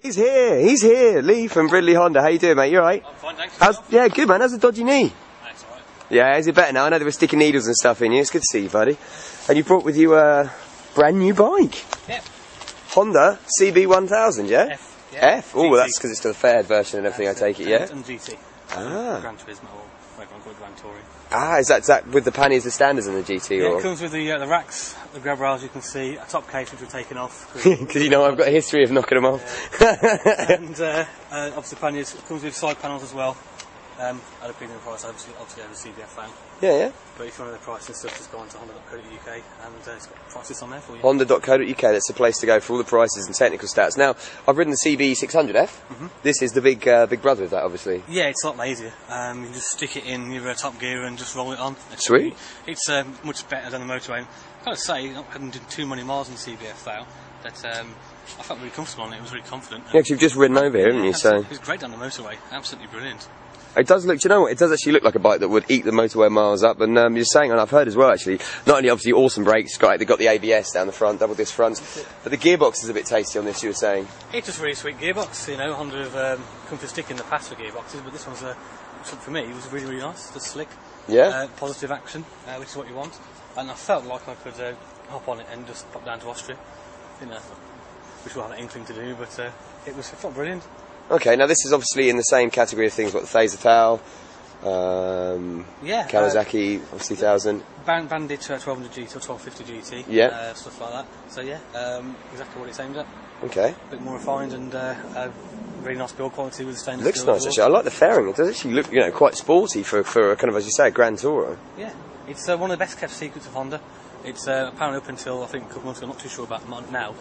He's here. He's here. Lee from Ridley Honda. How you doing, mate? You all right? I'm fine, thanks. Yeah, good, man. How's the dodgy knee? That's all right. Yeah, is it better now? I know they were sticking needles and stuff in you. It's good to see you, buddy. And you brought with you a brand new bike. Yeah. Honda CB1000, yeah? F. Yeah. F? Oh, well, that's because it's the fared version and everything, I take it, yeah? And GT. Ah. Gran Turismo, or whatever I'm called, Gran Touring. Ah, is that with the panniers, the standards and the GT? Yeah, or? it comes with the racks, the grab rails you can see, a top case which we've taken off. Because you know I've got a history of knocking them off. And obviously panniers, it comes with side panels as well. At a premium price, obviously over the CBF fan. Yeah, yeah. But if you want the price and stuff, just go on to honda.co.uk and it's got prices on there for you. Honda.co.uk, that's the place to go for all the prices and technical stats. Now, I've ridden the CB600F. This is the big brother of that, obviously. Yeah, it's a lot lazier. You can just stick it in your top gear and just roll it on. Sweet. It's much better than the motorway. I've got to say, I haven't done too many miles in CBF though, but I felt really comfortable on it. It was really confident. Yeah, because you've just ridden over here, haven't you? So it was great down the motorway. Absolutely brilliant. it does look, do you know what, it does actually look like a bike that would eat the motorway miles up, and you're saying, and I've heard as well actually, not only obviously awesome brakes, they've got the ABS down the front, double disc fronts, but the gearbox is a bit tasty on this, you were saying. It's just a really sweet gearbox, you know. Honda have come to stick in the past for gearboxes, but this one's, for me, it was really, really nice, just slick. Yeah. Positive action, which is what you want, and I felt like I could hop on it and just pop down to Austria, you know, which we'll have an inkling to do, but it felt brilliant. Okay, now this is obviously in the same category of things, what, the Phaser Tau, Kawasaki, obviously 1000. Bandit 1200 GT or 1250 GT, yeah. Stuff like that. So yeah, exactly what it's aimed at. Okay. A bit more refined and really nice build quality with stainless Looks steel. nice actually. I like the fairing. It does actually look, you know, quite sporty for a kind of, as you say, a Grand Tourer. Yeah, it's one of the best kept secrets of Honda. It's apparently up until I think a couple of months ago. I'm not too sure about now,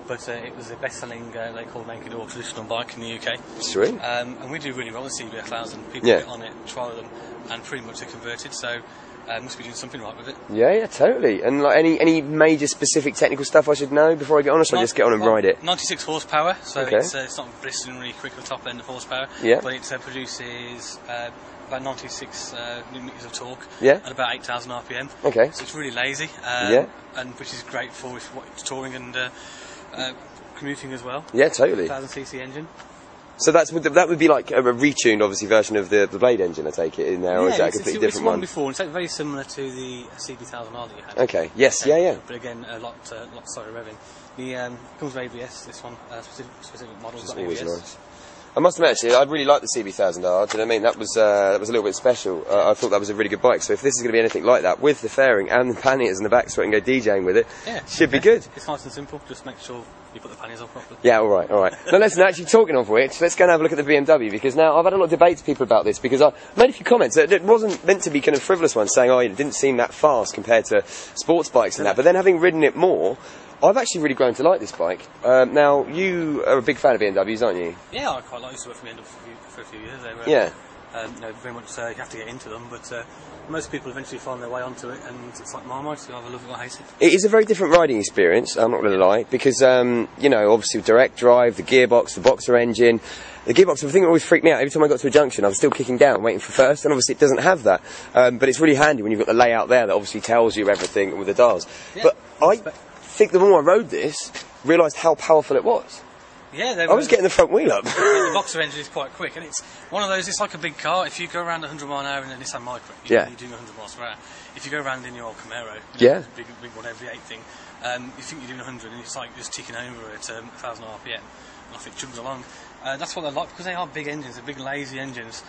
but it was the best-selling they call naked or traditional bike in the UK. Sweet. And we do really well with CB1000. People get on it, trial them, and pretty much they're converted. So must be doing something right with it. Yeah, yeah, totally. And like any major specific technical stuff I should know before I get on, or should I just get on and ride it? 96 horsepower, so okay. It's not bristling really quick at the top end of horsepower. Yeah. But it produces about 96 newton meters of torque. Yeah. At about 8,000 RPM. Okay. So it's really lazy. Yeah. And which is great for touring and commuting as well. Yeah, totally. 1000cc engine. So that would be like a retuned, obviously, version of the Blade engine, I take it, in there, or is that a completely different one? It's one before. It's very similar to the CB1000R that you had. Okay. Yes. Yeah. Yeah. But again, a lot slower revving. The comes with ABS. This one, specific models got ABS. Nice. I must admit, actually, I really like the CB1000R. Do you know what I mean? That was a little bit special. I thought that was a really good bike. So if this is going to be anything like that, with the fairing and the panniers in the back, so I can go DJing with it, should be good. It's nice and simple. Just make sure you put the panniers on properly. Yeah, all right, all right. Now, listen, actually, talking of which, let's go and have a look at the BMW, because now I've had a lot of debate to people about this, because I made a few comments. It wasn't meant to be kind of frivolous ones, saying, oh, it didn't seem that fast compared to sports bikes and that. But then having ridden it more, I've actually really grown to like this bike. Now, you are a big fan of BMWs, aren't you? Yeah, I quite like to work for BMW for a few years. They were, yeah. You know, very much you have to get into them, but most people eventually find their way onto it, and it's like Marmite, so you either love it or hate it. It is a very different riding experience, I'm not going to lie, because, you know, obviously direct drive, the gearbox, the boxer engine. The gearbox, the thing that always freaked me out, every time I got to a junction, I was still kicking down, waiting for first, and obviously it doesn't have that. But it's really handy when you've got the layout there that obviously tells you everything with the dials. Yeah, but I think the more I rode this, realised how powerful it was. Yeah, I was getting the front wheel up. The boxer engine is quite quick, and it's one of those, it's like a big car. If you go around 100 mile an hour in a Nissan Micra, you're doing 100 miles per hour. If you go around in your old Camaro, big whatever, V8 thing, you think you're doing 100, and it's like just ticking over at 1,000 RPM, and off it chugs along. That's what they like, because they are big engines, they're big lazy engines.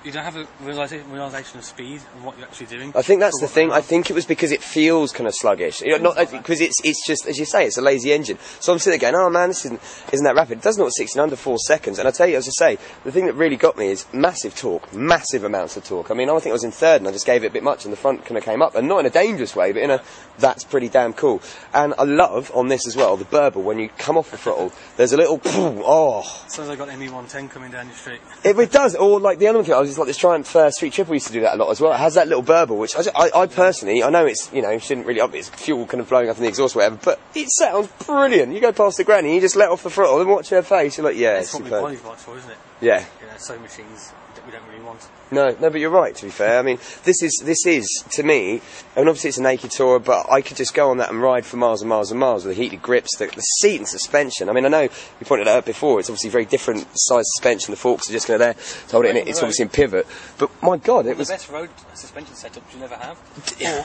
You don't have a realisation of speed of what you're actually doing. I think that's the thing. I think it was because it feels kind of sluggish. You know, not because it's just, as you say, it's a lazy engine. So I'm sitting there going, oh man, this isn't that rapid. It does 0 to 60 in under 4 seconds. And I tell you, as I say, the thing that really got me is massive torque, massive amounts of torque. I mean, I think I was in third and I just gave it a bit much and the front kind of came up. And not in a dangerous way, but in a, that's pretty damn cool. And I love, on this as well, the burble. When you come off the throttle, there's a little, So they got ME110 coming down your street. It does. Or like the other thing, I was just like this Triumph Street Triple used to do that a lot as well. It has that little burble, which I personally, I know it's, you know, shouldn't really, it's fuel kind of blowing up in the exhaust or whatever, but it sounds brilliant. You go past the granny, you just let off the throttle and watch her face, you're like, yeah, it's what we bodies bikes for, isn't it? Yeah. You know, sewing machines that we don't really want. No, but you're right, to be fair. I mean, this is, to me, I mean, obviously it's a naked tourer, but I could just go on that and ride for miles and miles and miles with the heated grips, the seat and suspension. I mean, I know you pointed out before, it's obviously very different size suspension. The forks are just going to there to hold it in it. It's obviously in pivot. But, my God, it was... the best road suspension setups you never have. Yeah.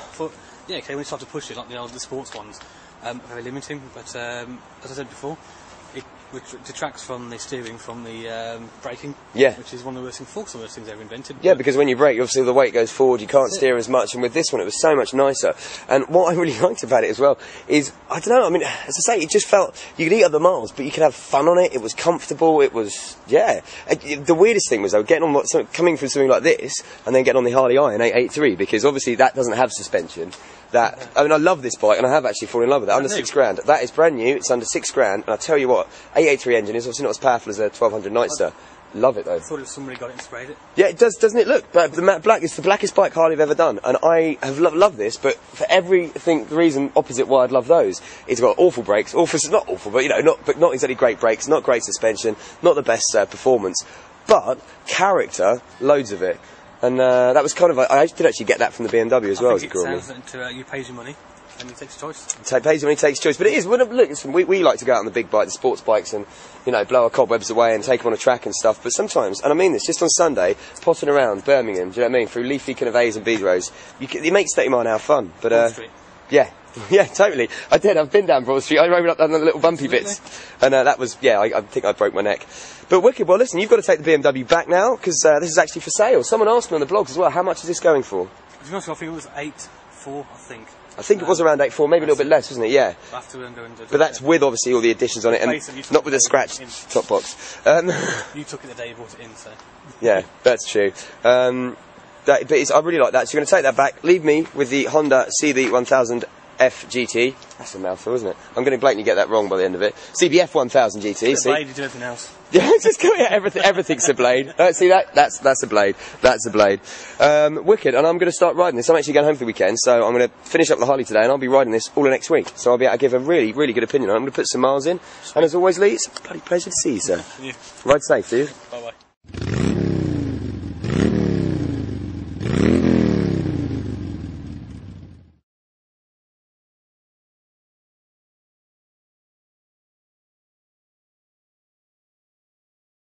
Yeah, okay, when you start to push it, like the sports ones, very limiting, but as I said before, it detracts from the steering, from the braking, which is one of the worst things, forks are the worst things ever invented. Yeah, because when you brake, obviously the weight goes forward, you can't steer as much, and with this one it was so much nicer. And what I really liked about it as well is, I don't know, I mean, as I say, it just felt, you could eat other miles, but you could have fun on it, it was comfortable, it was, yeah. The weirdest thing was, though, getting on, coming from something like this, and then getting on the Harley Iron 883, because obviously that doesn't have suspension. I mean, I love this bike, and I have actually fallen in love with it. Under £6,000. That is brand new. It's under £6,000, and I tell you what, 883 engine is obviously not as powerful as a 1200 Nightster. Love it though. I thought it was somebody got it and sprayed it. Yeah, it does, doesn't it? Look, but the matte black is the blackest bike Harley have ever done, and I have loved this. But for everything, the reason opposite why I'd love those, it's got awful brakes, not awful, but you know, not exactly great brakes, not great suspension, not the best performance, but character, loads of it. And that was kind of, I did actually get that from the BMW as well. I think it sounds that you pays your money and you takes choice. Pays your money, takes choice. But it is, look, listen, we like to go out on the big bike, the sports bikes, and, you know, blow our cobwebs away and take them on a track and stuff. But sometimes, and I mean this, just on Sunday, potting around Birmingham, do you know what I mean, through leafy kind of A's and B's roads, it makes 30 mile an hour fun. But, Broad Street. Yeah. Yeah, totally. I did. I've been down Broad Street. I rode up down the little bumpy bits. And that was, yeah, I think I broke my neck. But wicked. Well, listen, you've got to take the BMW back now, because this is actually for sale. Someone asked me on the blogs as well, how much is this going for? To be honest, I think it was 8.4, I think. I think it was around 8.4, maybe a little bit less, wasn't it? Yeah. But that's with, obviously, all the additions on it, and not with the scratched top box. You took it the day you brought it in, so... Yeah, that's true. I really like that. So you're going to take that back, leave me with the Honda CB1000F GT. That's a mouthful, isn't it? I'm going to blatantly get that wrong by the end of it. CBF1000 GT. See? Blade, you do everything else. Yeah, just go, yeah, everything's a blade. See that? That's a blade. That's a blade. Wicked. And I'm going to start riding this. I'm actually going home for the weekend, so I'm going to finish up the Harley today, and I'll be riding this all the next week. So I'll be able to give a really, really good opinion on it. I'm going to put some miles in. And as always, Lee, it's a bloody pleasure to see you, sir. Yeah. Ride safe, dude. Bye-bye.